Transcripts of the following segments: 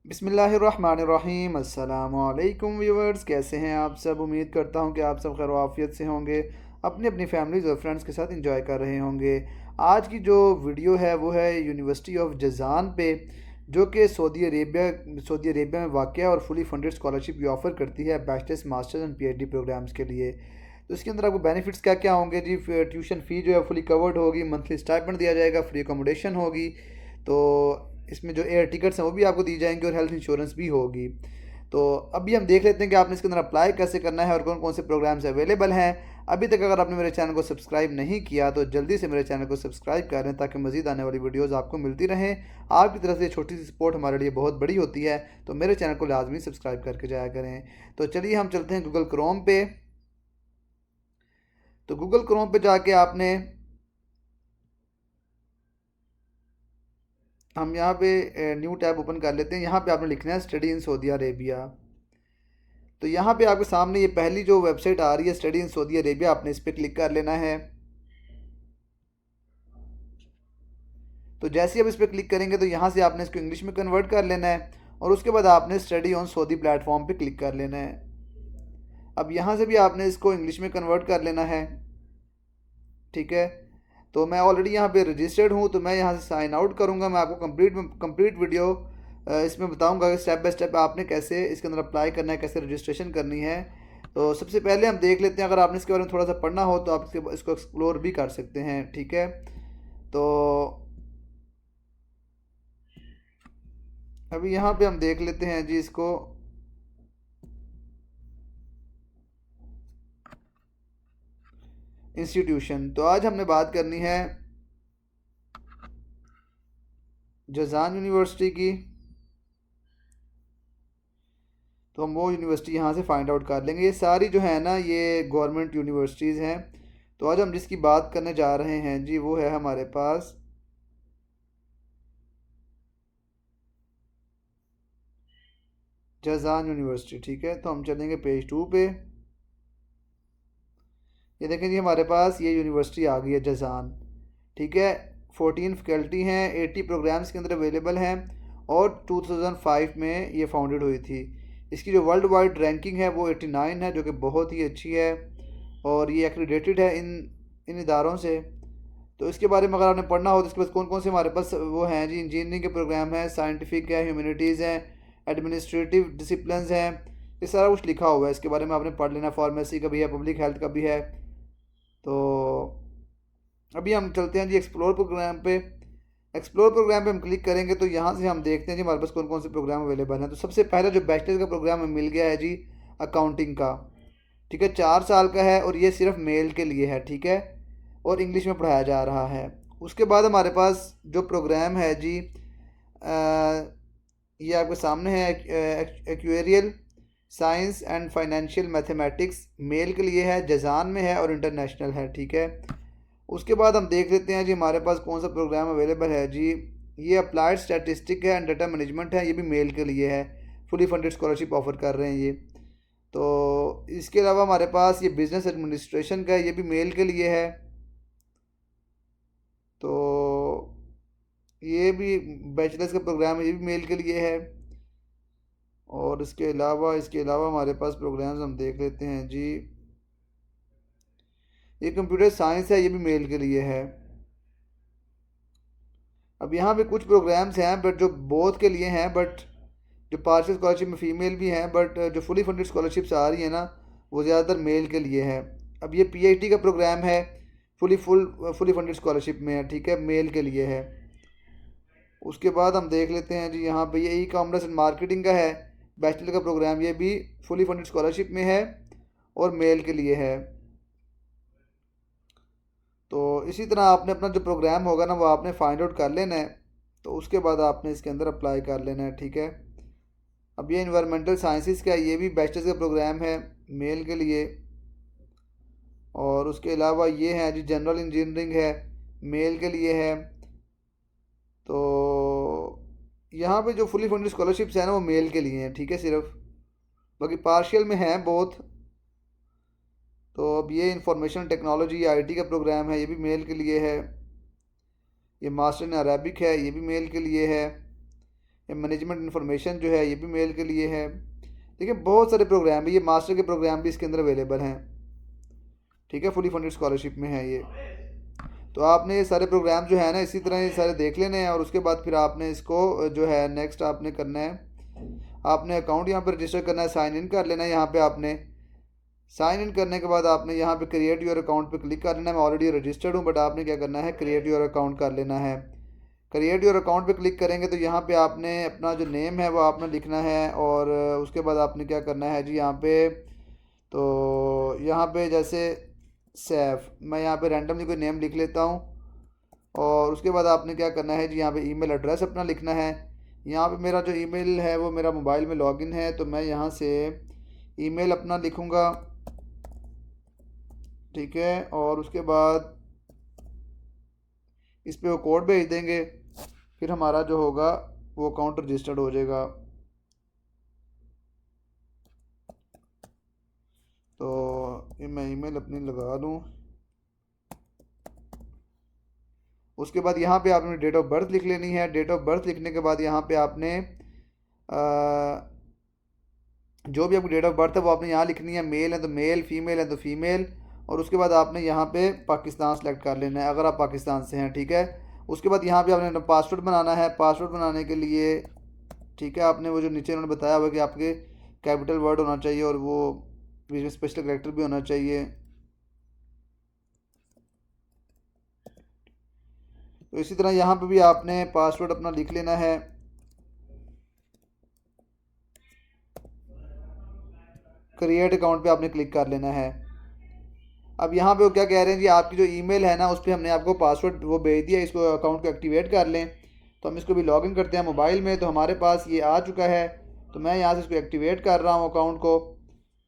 बिस्मिल्लाहिर्रहमानिर्रहीम। अस्सलाम वालेकुम व्यूवर्स, कैसे हैं आप सब। उम्मीद करता हूं कि आप सब खैर आफियत से होंगे, अपनी अपनी फैमिलीज़ और फ्रेंड्स के साथ इंजॉय कर रहे होंगे। आज की जो वीडियो है वो है यूनिवर्सिटी ऑफ जज़ान पे, जो कि सऊदी अरेबिया में वाक़ है और फुली फंडेड स्कॉलरशिप भी ऑफ़र करती है bachelors masters and PhD programmes के लिए। तो इसके अंदर आपको बेनिफिट्स क्या क्या होंगे जी। ट्यूशन फ़ी जो है फुली कवर्ड होगी, मंथली स्टाइपेंड दिया जाएगा, फ्री अकोमोडेशन होगी। तो इसमें जो एयर टिकट्स हैं वो भी आपको दी जाएंगी और हेल्थ इंश्योरेंस भी होगी। तो अभी हम देख लेते हैं कि आपने इसके अंदर अप्लाई कैसे करना है और कौन कौन से प्रोग्राम्स अवेलेबल हैं। अभी तक अगर आपने मेरे चैनल को सब्सक्राइब नहीं किया तो जल्दी से मेरे चैनल को सब्सक्राइब कर लें, ताकि मज़ीद आने वाली वीडियोस आपको मिलती रहें। आपकी तरफ से छोटी सी सपोर्ट हमारे लिए बहुत बड़ी होती है, तो मेरे चैनल को लाजमी सब्सक्राइब करके जाया करें। तो चलिए हम चलते हैं गूगल क्रोम पे। तो गूगल क्रोम पे जाके आपने, हम यहाँ पे न्यू टैब ओपन कर लेते हैं। यहाँ पे आपने लिखना है स्टडी इन सऊदी अरेबिया। तो यहाँ पे आपके सामने ये पहली जो वेबसाइट आ रही है स्टडी इन सऊदी अरेबिया, आपने इस पर क्लिक कर लेना है। तो जैसे ही आप इस पर क्लिक करेंगे तो यहाँ से आपने इसको इंग्लिश में कन्वर्ट कर लेना है और उसके बाद आपने स्टडी ऑन सऊदी प्लेटफॉर्म पे क्लिक कर लेना है। अब यहाँ से भी आपने इसको इंग्लिश में कन्वर्ट कर लेना है, ठीक है। तो मैं ऑलरेडी यहाँ पे रजिस्टर्ड हूँ, तो मैं यहाँ से साइन आउट करूँगा। मैं आपको कंप्लीट वीडियो इसमें बताऊँगा कि स्टेप बाय स्टेप आपने कैसे इसके अंदर अप्लाई करना है, कैसे रजिस्ट्रेशन करनी है। तो सबसे पहले हम देख लेते हैं, अगर आपने इसके बारे में थोड़ा सा पढ़ना हो तो आप इसको एक्सप्लोर भी कर सकते हैं, ठीक है। तो अभी यहाँ पे हम देख लेते हैं जी इसको। इंस्टीट्यूशन, तो आज हमने बात करनी है जज़ान यूनिवर्सिटी की। तो हम वो यूनिवर्सिटी यहाँ से फाइंड आउट कर लेंगे। ये सारी जो है ना ये गवर्नमेंट यूनिवर्सिटीज़ हैं। तो आज हम जिसकी बात करने जा रहे हैं जी वो है हमारे पास जज़ान यूनिवर्सिटी, ठीक है। तो हम चलेंगे पेज 2 पे। ये देखें जी, हमारे पास ये यूनिवर्सिटी आ गई है जज़ान, ठीक है। 14 फैकल्टी हैं, 80 प्रोग्राम्स के अंदर अवेलेबल हैं और 2005 में ये फाउंडेड हुई थी। इसकी जो वर्ल्ड वाइड रैंकिंग है वो 89 है, जो कि बहुत ही अच्छी है और ये एक्रीडेटेड है इन इन इदारों से। तो इसके बारे में अगर आपने पढ़ना हो तो इसके पास कौन कौन से हमारे पास वो हैं जी। इंजीनियरिंग के प्रोग्राम हैं, साइंटिफिक है, ह्यूमैनिटीज़ हैं, एडमिनिस्ट्रेटिव डिसिप्लिन्स हैं। ये सारा कुछ लिखा हुआ है, इसके बारे में आपने पढ़ लेना। फार्मेसी का भी है, पब्लिक हेल्थ का भी है। तो अभी हम चलते हैं जी एक्सप्लोर प्रोग्राम पे। एक्सप्लोर प्रोग्राम पे हम क्लिक करेंगे तो यहाँ से हम देखते हैं जी हमारे पास कौन कौन से प्रोग्राम अवेलेबल हैं। तो सबसे पहला जो बैचलर का प्रोग्राम हमें मिल गया है जी, अकाउंटिंग का, ठीक है। 4 साल का है और ये सिर्फ मेल के लिए है, ठीक है, और इंग्लिश में पढ़ाया जा रहा है। उसके बाद हमारे पास जो प्रोग्राम है जी, ये आपके सामने है। Actuarial science and financial mathematics मेल के लिए है, जज़ान में है और इंटरनेशनल है, ठीक है। उसके बाद हम देख लेते हैं जी हमारे पास कौन सा प्रोग्राम अवेलेबल है जी। ये अप्लाइड स्टैटिस्टिक है एंड डाटा मैनेजमेंट है, ये भी मेल के लिए है। फुली फंडेड स्कॉलरशिप ऑफर कर रहे हैं ये। तो इसके अलावा हमारे पास ये बिज़नेस एडमिनिस्ट्रेशन का है, ये भी मेल के लिए है। तो ये भी बैचलर्स का प्रोग्राम है, ये भी मेल के लिए है। और इसके अलावा हमारे पास प्रोग्राम्स हम देख लेते हैं जी। ये कंप्यूटर साइंस है, ये भी मेल के लिए है। अब यहाँ पे कुछ प्रोग्राम्स हैं बट जो बोथ के लिए हैं, बट जो पार्शियल स्कॉलरशिप में फ़ीमेल भी हैं, बट जो फुली फंडेड स्कॉलरशिप्स आ रही है ना वो ज़्यादातर मेल के लिए है। अब ये पीएचडी का प्रोग्राम है, फुली फंडेड स्कॉलरशिप में है, ठीक है, मेल के लिए है। उसके बाद हम देख लेते हैं जी यहाँ पे ये ई कॉमर्स एंड मार्केटिंग का है, बैचलर का प्रोग्राम, ये भी फुली फंडेड स्कॉलरशिप में है और मेल के लिए है। तो इसी तरह आपने अपना जो प्रोग्राम होगा ना वो आपने फाइंड आउट कर लेना है। तो उसके बाद आपने इसके अंदर अप्लाई कर लेना है, ठीक है। अब ये इन्वायरमेंटल साइंसेस का, ये भी बैचलर्स का प्रोग्राम है मेल के लिए। और उसके अलावा ये है जी जनरल इंजीनियरिंग है, मेल के लिए है। तो यहाँ पे जो फुली फंडेड स्कॉलरशिप्स हैं ना वो मेल के लिए हैं, ठीक है, सिर्फ। बाकी पार्शियल में हैं बोथ। तो अब ये इंफॉर्मेशन टेक्नोलॉजी आईटी का प्रोग्राम है, ये भी मेल के लिए है। ये मास्टर इन अरेबिक है, ये भी मेल के लिए है। ये मैनेजमेंट इन्फॉर्मेशन जो है ये भी मेल के लिए है। देखिए बहुत सारे प्रोग्राम है, ये मास्टर के प्रोग्राम भी इसके अंदर अवेलेबल हैं, ठीक है, फुली फंडेड स्कॉलरशिप में है ये। तो आपने ये सारे प्रोग्राम जो है ना इसी तरह ये सारे देख लेने हैं, और उसके बाद फिर आपने इसको जो है नेक्स्ट आपने करना है, आपने अकाउंट यहाँ पर रजिस्टर करना है, साइन इन कर लेना है। यहाँ पे आपने साइन इन करने के बाद आपने यहाँ पे क्रिएट योर अकाउंट पे क्लिक कर लेना है। मैं ऑलरेडी रजिस्टर्ड हूँ, बट आपने क्या करना है, क्रिएट योर अकाउंट कर लेना है। क्रिएट योर अकाउंट पे क्लिक करेंगे तो यहाँ पे आपने अपना जो नेम है वो आपने लिखना है, और उसके बाद आपने क्या करना है जी यहाँ पे, तो यहाँ पे जैसे सैफ, मैं यहाँ पे रैंडमली कोई नेम लिख लेता हूँ। और उसके बाद आपने क्या करना है जी यहाँ पे ईमेल एड्रेस अपना लिखना है। यहाँ पे मेरा जो ईमेल है वो मेरा मोबाइल में लॉगिन है, तो मैं यहाँ से ईमेल अपना लिखूँगा, ठीक है। और उसके बाद इस पर वो कोड भेज देंगे, फिर हमारा जो होगा वो अकाउंट रजिस्टर्ड हो जाएगा। तो ये मैं ईमेल अपनी लगा दूँ। उसके बाद यहाँ पे आपने डेट ऑफ बर्थ लिख लेनी है। डेट ऑफ बर्थ लिखने के बाद यहाँ पे आपने जो भी आपकी डेट ऑफ बर्थ है वो आपने यहाँ लिखनी है। मेल है तो मेल, फीमेल है तो फीमेल, और उसके बाद आपने यहाँ पे पाकिस्तान सेलेक्ट कर लेना है अगर आप पाकिस्तान से हैं, ठीक है। उसके बाद यहाँ पे आपने अपना पासवर्ड बनाना है। पासवर्ड बनाने के लिए, ठीक है, आपने वो जो नीचे उन्होंने बताया हुआ कि आपके कैपिटल वर्ड होना चाहिए और वो बीच में स्पेशल कैरेक्टर भी होना चाहिए। तो इसी तरह यहाँ पे भी आपने पासवर्ड अपना लिख लेना है। क्रिएट अकाउंट पे आपने क्लिक कर लेना है। अब यहाँ पे वो क्या कह रहे हैं जी, आपकी जो ईमेल है ना उस पर हमने आपको पासवर्ड वो भेज दिया, इसको अकाउंट को एक्टिवेट कर लें। तो हम इसको भी लॉगिन करते हैं मोबाइल में, तो हमारे पास ये आ चुका है। तो मैं यहाँ से इसको एक्टिवेट कर रहा हूँ अकाउंट को।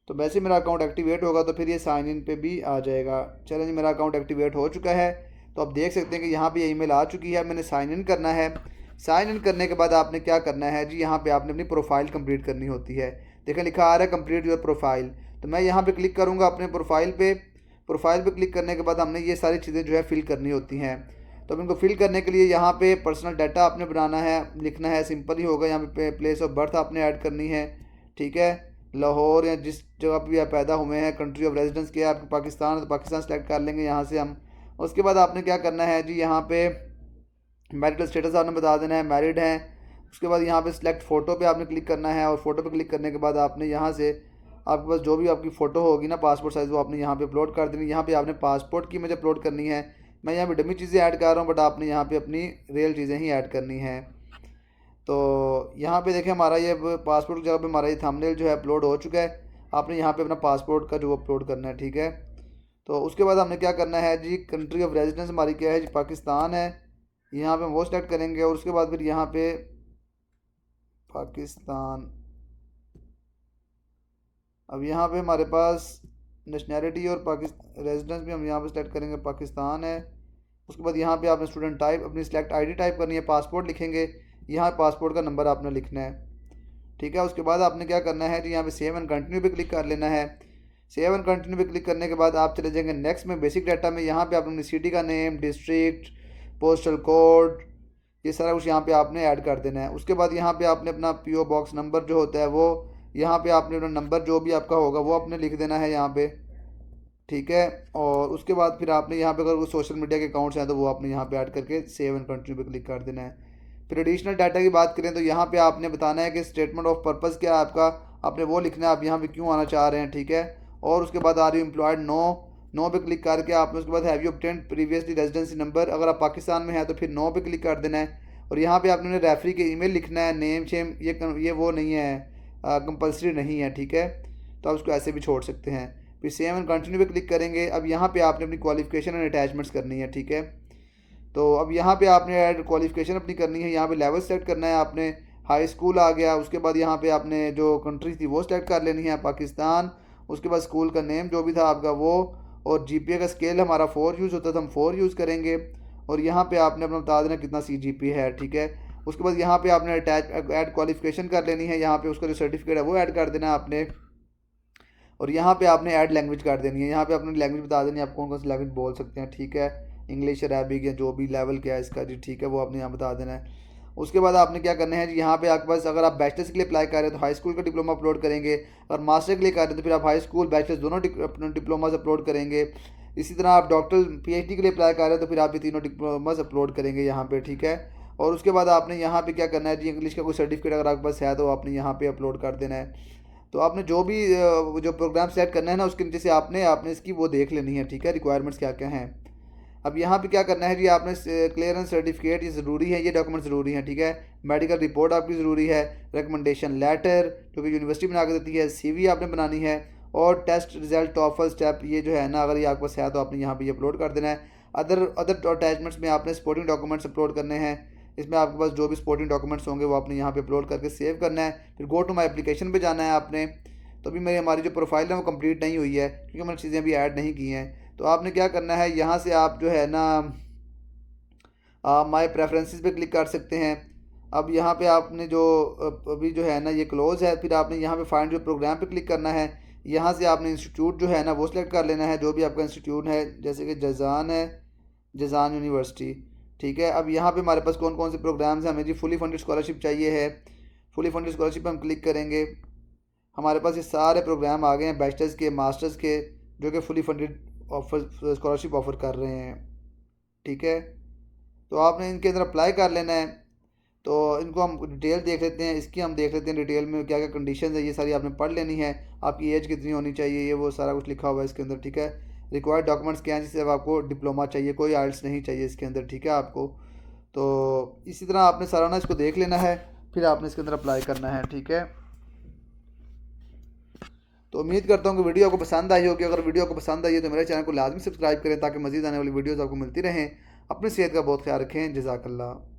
तो वैसे मेरा अकाउंट एक्टिवेट होगा तो फिर ये साइन इन पे भी आ जाएगा। चलें जी, मेरा अकाउंट एक्टिवेट हो चुका है। तो आप देख सकते हैं कि यहाँ पे ये ईमेल आ चुकी है, मैंने साइन इन करना है। साइन इन करने के बाद आपने क्या करना है जी, यहाँ पे आपने अपनी प्रोफाइल कंप्लीट करनी होती है। देखें लिखा आ रहा है कंप्लीट योर प्रोफाइल, तो मैं यहाँ पे क्लिक करूँगा अपने प्रोफाइल पे। प्रोफाइल पे क्लिक करने के बाद हमने ये सारी चीज़ें जो है फिल करनी होती हैं। तो अब इनको फिल करने के लिए यहाँ पे पर्सनल डाटा आपने बनाना है, लिखना है, सिंपल ही होगा। यहाँ पे प्लेस ऑफ बर्थ आपने ऐड करनी है, ठीक है, लाहौर या जिस जगह पे आप पैदा हुए हैं। कंट्री ऑफ रेजिडेंस क्या है आपके, पाकिस्तान है तो पाकिस्तान सेलेक्ट कर लेंगे यहाँ से हम। उसके बाद आपने क्या करना है जी, यहाँ पे मैरिटल स्टेटस आपने बता देना है, मैरिड हैं। उसके बाद यहाँ पे सिलेक्ट फ़ोटो पे आपने क्लिक करना है, और फोटो पे क्लिक करने के बाद आपने यहाँ से आपके पास जो भी आपकी फ़ोटो होगी ना पासपोर्ट साइज़, वो आपने यहाँ पे अपलोड कर देनी। यहाँ पे आपने पासपोर्ट की मुझे अपलोड करनी है, मैं यहाँ पे डमी चीज़ें ऐड कर रहा हूँ, बट आपने यहाँ पे अपनी रियल चीज़ें ही ऐड करनी हैं। तो यहाँ पे देखें हमारा ये पासपोर्ट की जगह पे हमारा ये थंबनेल जो है अपलोड हो चुका है। आपने यहाँ पे अपना पासपोर्ट का जो अपलोड करना है, ठीक है। तो उसके बाद हमने क्या करना है जी, कंट्री ऑफ रेजिडेंस हमारी क्या है जी, पाकिस्तान है। यहाँ पे हम वो सेलेक्ट करेंगे, और उसके बाद फिर यहाँ पे पाकिस्तान। अब यहाँ पे हमारे पास नेशनैलिटी और पाकिस्तान रेजिडेंस भी हम यहाँ पे सेलेक्ट करेंगे, पाकिस्तान है। उसके बाद यहाँ पे आपने स्टूडेंट टाइप अपनी सिलेक्ट आईडी टाइप करनी है, पासपोर्ट लिखेंगे, यहाँ पासपोर्ट का नंबर आपने लिखना है, ठीक है। उसके बाद आपने क्या करना है जी, यहाँ पे सेव एंड कंटिन्यू पे क्लिक कर लेना है। सेव एंड कंटिन्यू पे क्लिक करने के बाद आप चले जाएंगे नेक्स्ट में बेसिक डाटा में। यहाँ पे आप अपनी सिटी का नेम, डिस्ट्रिक्ट, पोस्टल कोड, ये सारा कुछ यहाँ पे आपने ऐड कर देना है। उसके बाद यहाँ पे आपने अपना पीओ बॉक्स नंबर जो होता है वो यहाँ पे आपने अपना नंबर जो भी आपका होगा वो आपने लिख देना है यहाँ पे, ठीक है। और उसके बाद फिर आपने यहाँ पे अगर कोई सोशल मीडिया के अकाउंट्स हैं तो वो आपने यहाँ पे ऐड करके सेव एंड कंटिन्यू पे क्लिक कर देना है। फिर एडिशनल डाटा की बात करें तो यहाँ पे आपने बताना है कि स्टेटमेंट ऑफ पर्पज़ क्या है आपका, आपने वो लिखना है, आप यहाँ पे क्यों आना चाह रहे हैं, ठीक है। और उसके बाद आर यू एम्प्लॉयड, नो पे क्लिक करके आपने उसके बाद have you obtained previously residency number, अगर आप पाकिस्तान में हैं तो फिर नो पे क्लिक कर देना है। और यहाँ पे आपने रेफरी के ईमेल लिखना है, नेम शेम ये वो नहीं है, कंपलसरी नहीं है, ठीक है। तो आप उसको ऐसे भी छोड़ सकते हैं। फिर सेव एंड कंटिन्यू पे क्लिक करेंगे। अब यहाँ पे आपने अपनी क्वालिफिकेशन एंड अटैचमेंट्स करनी है, ठीक है। तो अब यहाँ पे आपने ऐड क्वालिफिकेशन अपनी करनी है, यहाँ पे लेवल सेलेक्ट करना है आपने, हाई स्कूल आ गया। उसके बाद यहाँ पे आपने जो कंट्री थी वो सेलेक्ट कर लेनी है, पाकिस्तान। उसके बाद स्कूल का नेम जो भी था आपका वो, और जीपीए का स्केल हमारा 4 यूज़ होता था, हम 4 यूज़ करेंगे। और यहाँ पे आपने अपना बता देना कितना CGPA है, ठीक है। उसके बाद यहाँ पे आपने अटैच ऐड क्वालिफिकेशन कर लेनी है, यहाँ पे उसका जो सर्टिफिकेट है वो ऐड कर देना है आपने। और यहाँ पे आपने ऐड लैंग्वेज कर देनी है, यहाँ पे अपनी लैंग्वेज बता देनी है, आप कौन कौन सी लैंग्वेज बोल सकते हैं, ठीक है। इंग्लिश, अरबिक या जो भी लेवल क्या है इसका जी, ठीक है, वो आपने यहाँ बता देना है। उसके बाद आपने क्या करना है जी, यहाँ पे आपके पास अगर आप बैचलर्स के लिए अप्लाई कर रहे हैं तो हाई स्कूल का डिप्लोमा अपलोड करेंगे, अगर मास्टर के लिए कर रहे हैं तो फिर आप हाई स्कूल बैचलर्स दोनों अपने डिप्लोमास अपलोड करेंगे। इसी तरह आप डॉक्टर पीएचडी के लिए अप्लाई कर रहे हैं तो फिर आप ये तीनों डिप्लोमास अपलोड करेंगे यहाँ पे, ठीक है। और उसके बाद आपने यहाँ पे क्या करना है जी, इंग्लिश का कोई सर्टिफिकेट अगर आपके पास है तो आपने यहाँ पे अपलोड कर देना है। तो आपने जो भी जो प्रोग्राम सेट करना है ना, उसके नीचे से आपने आपने इसकी वो देख लेनी है, ठीक है, रिक्वायरमेंट्स क्या क्या हैं। अब यहाँ पे क्या करना है जी, आपने क्लियरेंस सर्टिफिकेट ये ज़रूरी है, ये डॉक्यूमेंट ज़रूरी हैं, ठीक है। मेडिकल रिपोर्ट आपकी ज़रूरी है, रिकमेंडेशन लेटर जो कि यूनिवर्सिटी बना के देती है, सीवी आपने बनानी है, और टेस्ट रिजल्ट टॉफल स्टेप ये जो है ना, अगर ये आपके पास है तो आपने यहाँ पे अपलोड कर देना है। अदर अदर अटैचमेंट्स में आपने स्पोर्टिंग डॉक्यूमेंट्स अपलोड करने हैं। इसमें आपके पास जो भी स्पोर्टिंग डॉक्यूमेंट्स होंगे वो आपने यहाँ पे अपलोड करके सेव करना है। फिर गो टू माई एप्लीकेशन पे जाना है आपने। तो अभी हमारी जो प्रोफाइल है वो कंप्लीट नहीं हुई है क्योंकि मैंने चीज़ें अभी ऐड नहीं की हैं। तो आपने क्या करना है, यहाँ से आप जो है ना माई प्रेफरेंसेस पे क्लिक कर सकते हैं। अब यहाँ पे आपने जो अभी जो है ना ये क्लोज़ है, फिर आपने यहाँ पे फाइंड जो प्रोग्राम पे क्लिक करना है। यहाँ से आपने इंस्टीट्यूट जो है ना वो सिलेक्ट कर लेना है, जो भी आपका इंस्टीट्यूट है, जैसे कि जज़ान है, जज़ान यूनिवर्सिटी, ठीक है। अब यहाँ पे हमारे पास कौन कौन से प्रोग्राम्स हैं, हमें जी फुली फंडेड स्कॉलरशिप चाहिए है। फुली फंडेड स्कॉलरशिप पर हम क्लिक करेंगे, हमारे पास ये सारे प्रोग्राम आ गए हैं बैचलर्स के, मास्टर्स के, जो कि fully funded offer scholarship offer कर रहे हैं, ठीक है। तो आपने इनके अंदर अप्लाई कर लेना है। तो इनको हम डिटेल देख लेते हैं, इसकी हम देख लेते हैं डिटेल में क्या क्या कंडीशन है, ये सारी आपने पढ़ लेनी है। आपकी एज कितनी होनी चाहिए, ये वो सारा कुछ लिखा हुआ है इसके अंदर, ठीक है। रिक्वायर्ड डॉक्यूमेंट्स क्या हैं, जिससे अब आपको डिप्लोमा चाहिए, कोई आइल्स नहीं चाहिए इसके अंदर, ठीक है आपको। तो इसी तरह आपने सारा ना इसको देख लेना है, फिर आपने इसके अंदर अप्लाई करना है, ठीक है। तो उम्मीद करता हूँ कि वीडियो आपको पसंद आई होगी। अगर वीडियो आपको पसंद आई है तो मेरे चैनल को लाजमी सब्सक्राइब करें ताकि मज़ीद आने वाली वीडियोज़ आपको मिलती रहें। अपनी सेहत का बहुत ख्याल रखें। जज़ाकल्लाह।